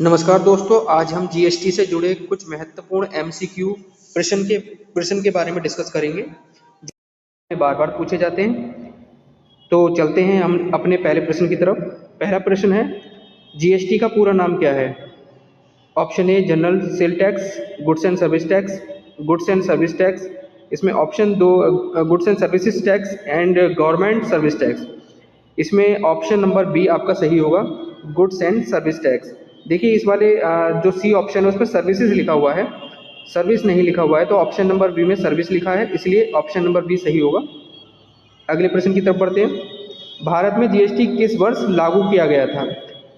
नमस्कार दोस्तों, आज हम जीएसटी से जुड़े कुछ महत्वपूर्ण एमसीक्यू प्रश्न के बारे में डिस्कस करेंगे जो बार बार पूछे जाते हैं। तो चलते हैं हम अपने पहले प्रश्न की तरफ। पहला प्रश्न है, जीएसटी का पूरा नाम क्या है? Option a general sale tax, goods and service tax, goods and service tax. इसमें ऑप्शन दो goods and services tax and government service tax. इसमें ऑप्शन नंबर बी आपका सही होगा, गुड्स एंड सर्विस टैक्स। देखिए इस वाले जो सी ऑप्शन है उसमें सर्विसेज लिखा हुआ है, सर्विस नहीं लिखा हुआ है, तो ऑप्शन नंबर बी में सर्विस लिखा है, इसलिए ऑप्शन नंबर बी सही होगा। अगले प्रश्न की तरफ बढ़ते हैं। भारत में जीएसटी किस वर्ष लागू किया गया था?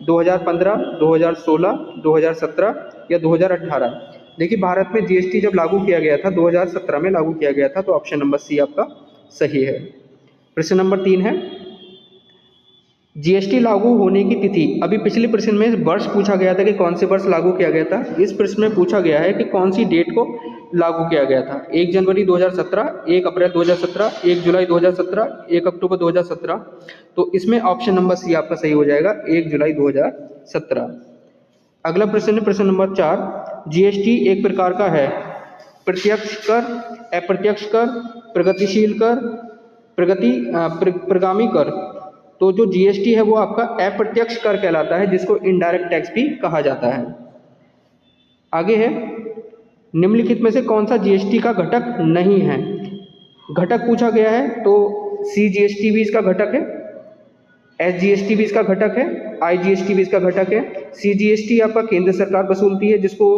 2015, 2016, 2017 या 2018? देखिए भारत में जीएसटी जब लागू किया गया था 2017 में लागू किया गया था, तो ऑप्शन नंबर सी आपका सही है। प्रश्न नंबर 3 है, जीएसटी लागू होने की तिथि। अभी पिछले प्रश्न में वर्ष पूछा गया था कि कौन से वर्ष लागू किया गया था, इस प्रश्न में पूछा गया है कि कौन सी डेट को लागू किया गया था। 1 जनवरी 2017, 1 अप्रैल 2017, 1 जुलाई 2017, 1 अक्टूबर 2017। तो इसमें ऑप्शन नंबर सी आपका सही हो जाएगा, 1 जुलाई 2017। अगला प्रश्न है प्रश्न नंबर 4, जीएसटी एक प्रकार का है प्रत्यक्ष कर, अप्रत्यक्ष कर, प्रगतिशील कर, प्रगामी कर। तो जो जीएसटी है वो आपका अप्रत्यक्ष कर कहलाता है, जिसको इनडायरेक्ट टैक्स भी कहा जाता है। आगे है, निम्नलिखित में से कौन सा जीएसटी का घटक नहीं है? घटक पूछा गया है तो सी जीएसटी भी इसका घटक है, एस जीएसटी भी इसका घटक है, आई जीएसटी भी इसका घटक है। सी जीएसटी आपका केंद्र सरकार वसूलती है, जिसको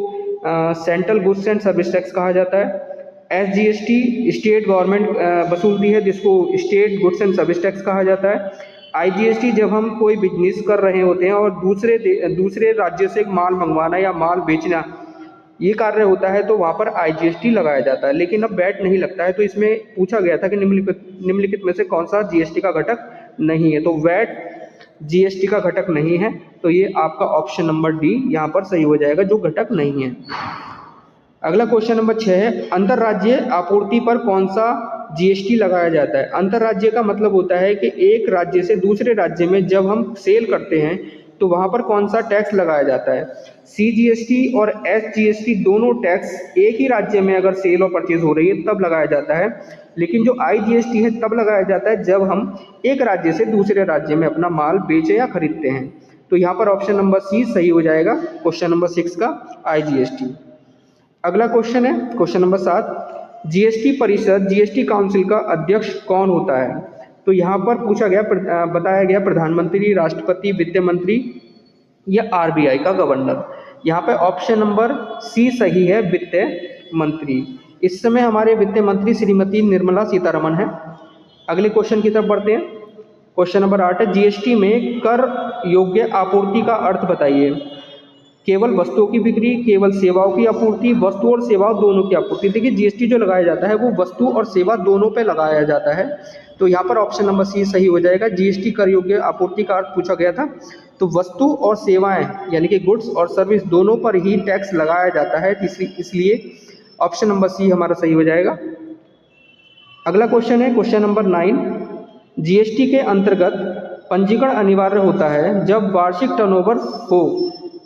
central goods and service tax कहा जाता है। एस जीएसटी स्टेट गवर्नमेंट वसूलती है, जिसको state goods and service tax कहा जाता है। आईजीएसटी जब हम कोई बिजनेस कर रहे होते हैं और दूसरे राज्य से माल मंगवाना या माल बेचना ये कार्य होता है, तो वहाँ पर आईजीएसटी लगाया जाता है, लेकिन अब वैट नहीं लगता है। तो इसमें पूछा गया था कि निम्नलिखित में से कौन सा जीएसटी का घटक नहीं है, तो वैट जीएसटी का घटक नहीं है, तो ये आपका ऑप्शन नंबर डी यहाँ पर सही हो जाएगा, जो घटक नहीं है। अगला क्वेश्चन नंबर 6 है, अंतरराज्यीय आपूर्ति पर कौन सा जीएसटी लगाया जाता है? अंतरराज्य का मतलब होता है कि एक राज्य से दूसरे राज्य में जब हम सेल करते हैं तो वहाँ पर कौन सा टैक्स लगाया जाता है। सी जीएसटी और एस जीएसटी दोनों टैक्स एक ही राज्य में अगर सेल और परचेज हो रही है तब लगाया जाता है, लेकिन जो आई जीएसटी है तब लगाया जाता है जब हम एक राज्य से दूसरे राज्य में अपना माल बेचे या खरीदते हैं। तो यहाँ पर ऑप्शन नंबर सी सही हो जाएगा, क्वेश्चन नंबर 6 का आई जीएसटी। अगला क्वेश्चन है क्वेश्चन नंबर 7, जीएसटी परिषद जीएसटी काउंसिल का अध्यक्ष कौन होता है? तो यहाँ पर पूछा गया बताया गया प्रधानमंत्री, राष्ट्रपति, वित्त मंत्री या आरबीआई का गवर्नर। यहाँ पे ऑप्शन नंबर सी सही है, वित्त मंत्री। इस समय हमारे वित्त मंत्री श्रीमती निर्मला सीतारमण है। अगले क्वेश्चन की तरफ बढ़ते हैं। क्वेश्चन नंबर 8 है, जीएसटी में कर योग्य आपूर्ति का अर्थ बताइए। केवल वस्तुओं की बिक्री, केवल सेवाओं की आपूर्ति, वस्तु और सेवाओं दोनों की आपूर्ति। देखिए जीएसटी जो लगाया जाता है वो वस्तु और सेवा दोनों पे लगाया जाता है, तो यहाँ पर ऑप्शन नंबर सी सही हो जाएगा। जीएसटी कर योग्य आपूर्ति का अर्थ पूछा गया था, तो वस्तु और सेवाएं यानी कि गुड्स और सर्विस दोनों पर ही टैक्स लगाया जाता है, इसलिए ऑप्शन नंबर सी हमारा सही हो जाएगा। अगला क्वेश्चन है क्वेश्चन नंबर 9, जीएसटी के अंतर्गत पंजीकरण अनिवार्य होता है जब वार्षिक टर्नओवर हो,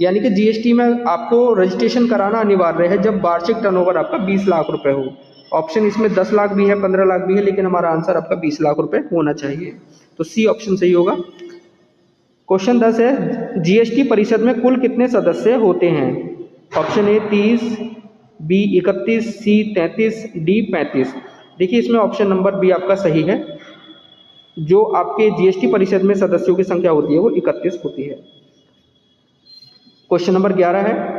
यानी कि जीएसटी में आपको रजिस्ट्रेशन कराना अनिवार्य है जब वार्षिक टर्नओवर आपका 20 लाख रुपए हो। ऑप्शन इसमें 10 लाख भी है, 15 लाख भी है, लेकिन हमारा आंसर आपका 20 लाख रुपए होना चाहिए, तो सी ऑप्शन सही होगा। क्वेश्चन 10 है, जीएसटी परिषद में कुल कितने सदस्य होते हैं? Option A 30, B 31, C 33, D 35। देखिए इसमें ऑप्शन नंबर बी आपका सही है, जो आपके जीएसटी परिषद में सदस्यों की संख्या होती है वो 31 होती है। क्वेश्चन नंबर 11 है,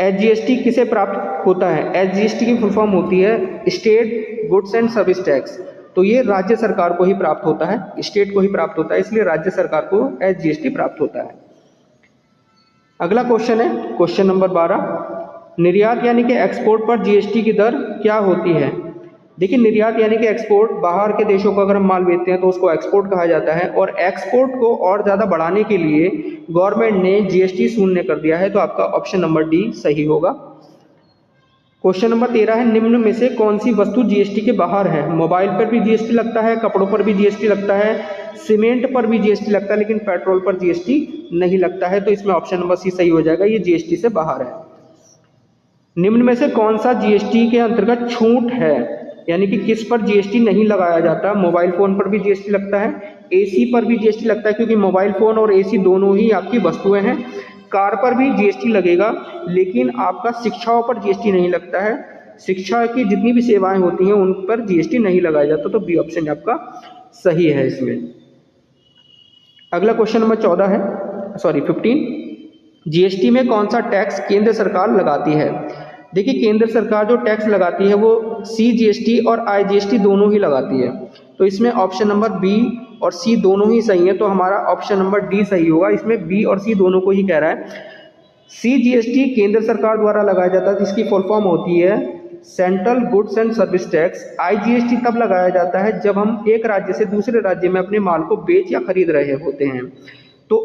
एसजीएसटी किसे प्राप्त होता है? एसजीएसटी की फुल फॉर्म होती है state goods and service tax, तो ये राज्य सरकार को ही प्राप्त होता है, स्टेट को ही प्राप्त होता है, इसलिए राज्य सरकार को एसजीएसटी प्राप्त होता है। अगला क्वेश्चन है क्वेश्चन नंबर 12, निर्यात यानी कि एक्सपोर्ट पर जीएसटी की दर क्या होती है? देखिए निर्यात यानी कि एक्सपोर्ट, बाहर के देशों को अगर हम माल बेचते हैं तो उसको एक्सपोर्ट कहा जाता है, और एक्सपोर्ट को और ज़्यादा बढ़ाने के लिए गवर्नमेंट ने जीएसटी शून्य कर दिया है, तो आपका ऑप्शन नंबर डी सही होगा। क्वेश्चन नंबर 13 है, निम्न में से कौन सी वस्तु जीएसटी के बाहर है? मोबाइल पर भी जीएसटी लगता है, कपड़ों पर भी जीएसटी लगता है, सीमेंट पर भी जीएसटी लगता है, लेकिन पेट्रोल पर जीएसटी नहीं लगता है। तो इसमें ऑप्शन नंबर सी सही हो जाएगा, ये जीएसटी से बाहर है। निम्न में से कौन सा जीएसटी के अंतर्गत छूट है, यानी कि किस पर जीएसटी नहीं लगाया जाता? मोबाइल फ़ोन पर भी जीएसटी लगता है, एसी पर भी जीएसटी लगता है, क्योंकि मोबाइल फ़ोन और एसी दोनों ही आपकी वस्तुएं हैं। कार पर भी जीएसटी लगेगा, लेकिन आपका शिक्षाओं पर जीएसटी नहीं लगता है। शिक्षा की जितनी भी सेवाएं होती हैं उन पर जीएसटी नहीं लगाया जाता, तो बी ऑप्शन आपका सही है इसमें। अगला क्वेश्चन नंबर 15, जीएसटी में कौन सा टैक्स केंद्र सरकार लगाती है? देखिए, केंद्र सरकार जो टैक्स लगाती है वो सीजीएसटी और आईजीएसटी दोनों ही लगाती है। तो इसमें ऑप्शन नंबर बी और सी दोनों ही सही है, तो हमारा ऑप्शन नंबर डी सही होगा। इसमें बी और सी दोनों को ही कह रहा है। सीजीएसटी केंद्र सरकार द्वारा लगाया जाता है, जिसकी फुल फॉर्म होती है central goods and service tax. IGST तब लगाया जाता है जब हम एक राज्य से दूसरे राज्य में अपने माल को बेच या खरीद रहे होते हैं। तो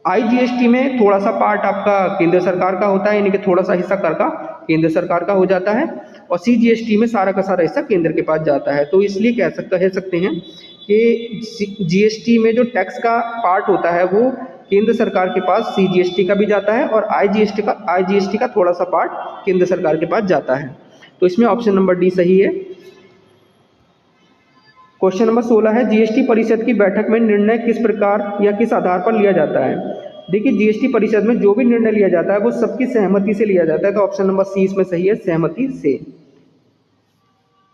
आईजीएसटी में थोड़ा सा पार्ट आपका केंद्र सरकार का होता है, यानी कि थोड़ा सा हिस्सा कर का केंद्र सरकार का हो जाता है, और सीजीएसटी में सारा का सारा हिस्सा केंद्र के पास जाता है। तो इसलिए कह सकते हैं कि जीएसटी में जो टैक्स का पार्ट होता है वो केंद्र सरकार के पास सीजीएसटी का भी जाता है, और आईजीएसटी का थोड़ा सा पार्ट केंद्र सरकार के पास जाता है। तो इसमें ऑप्शन नंबर डी सही है। क्वेश्चन नंबर 16 है, जीएसटी परिषद की बैठक में निर्णय किस प्रकार या किस आधार पर लिया जाता है? देखिए, जीएसटी परिषद में जो भी निर्णय लिया जाता है वो सबकी सहमति से लिया जाता है, तो ऑप्शन नंबर सी इसमें सही है, सहमति से।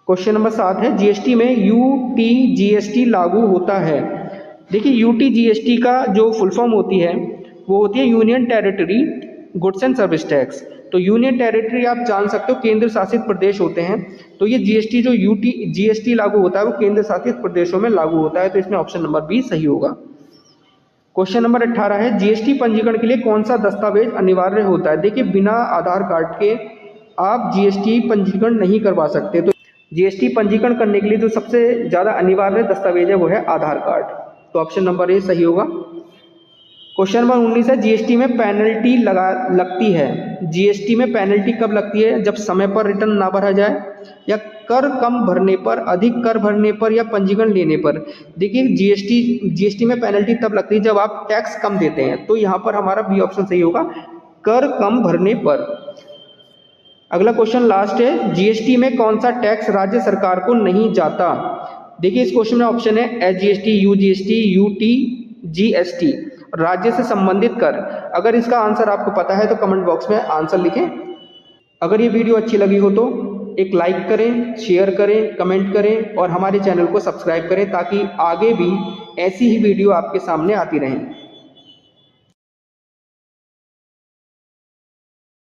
क्वेश्चन नंबर 7 है, जीएसटी में यूटीजीएसटी लागू होता है। देखिए, यूटीजीएसटी का जो फुल फॉर्म होती है वो होती है union territory goods and service tax. तो यूनियन टेरिटरी आप जान सकते हो केंद्र शासित प्रदेश होते हैं, तो ये जीएसटी जो जीएसटी लागू होता है वो केंद्र शासित प्रदेशों में लागू होता है, तो इसमें ऑप्शन नंबर बी सही होगा। क्वेश्चन नंबर 18 है, जीएसटी पंजीकरण के लिए कौन सा दस्तावेज अनिवार्य होता है? देखिए, बिना आधार कार्ड के आप जीएसटी पंजीकरण नहीं करवा सकते। तो जीएसटी पंजीकरण करने के लिए जो सबसे ज़्यादा अनिवार्य दस्तावेज है वो है आधार कार्ड, तो ऑप्शन नंबर ए सही होगा। क्वेश्चन नंबर 19 है, जीएसटी में पेनल्टी लगती है। जीएसटी में पेनल्टी कब लगती है? जब समय पर रिटर्न ना भरा जाए, या कर कम भरने पर, अधिक कर भरने पर, या पंजीकरण लेने पर। देखिए, जीएसटी में पेनल्टी तब लगती है जब आप टैक्स कम देते हैं, तो यहाँ पर हमारा बी ऑप्शन सही होगा, कर कम भरने पर। अगला क्वेश्चन लास्ट है, जीएसटी में कौन सा टैक्स राज्य सरकार को नहीं जाता? देखिए, इस क्वेश्चन में ऑप्शन है एसजीएसटी, यूजीएसटी, यूटीजीएसटी, राज्य से संबंधित कर। अगर इसका आंसर आपको पता है तो कमेंट बॉक्स में आंसर लिखें। अगर ये वीडियो अच्छी लगी हो तो एक लाइक करें, शेयर करें, कमेंट करें और हमारे चैनल को सब्सक्राइब करें, ताकि आगे भी ऐसी ही वीडियो आपके सामने आती रहें।